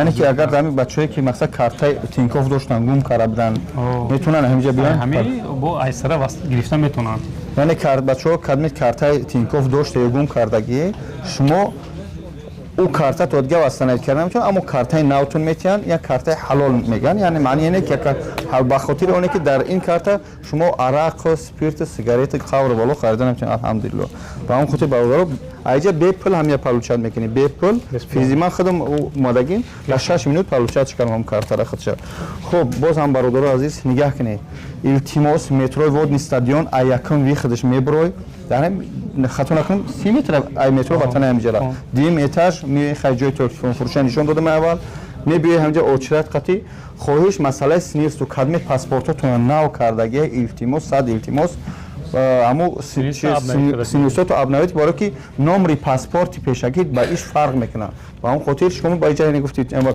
یعنی که اگر دمی بچه‌ای که مثلا کارتای تینکوف داشتن گم کرده بودن میتونن همینجا بیان همین با ایسره گرفتن میتونن. یعنی بچه‌ها کدوم کارتای تینکوف داشته یا گم کردگی شما او کارت تودگه واسطه کردن میتونن اما کارتای نوتون میتونن یا کارتای حلال میگن یعنی معنی اینه که به خاطر اونه که در این کارت شما عرق و سپیرت سیگارت قور بالا خریدن میتونن الحمدلله با اون خاطر برادر ایجا به پول همیا پلوچات میکنی به پول فیزیما خودم مادگین ل 6 minut پلوچات کردم کارت را خودش خب باز هم برادر عزیز نگاه کنید التیماس مترو ود استادیون ایاکون وی خودش میبروی یعنی خطا نکنم 30 متر ای مترو وطن همجلا دیم اتاج می خرجای تلفن فروش نشون دادم اول میبیه همجا اوچرت قطی خواهش مسئله نیست تو کدوم پاسپورتتون نو کردگی التیماس صد التیماس اما سینوسات و ابنویت برای که نمری پاسپورتی پیشگیر با ایش فرق میکنه و اون خاطر شما با ایجا نگفتید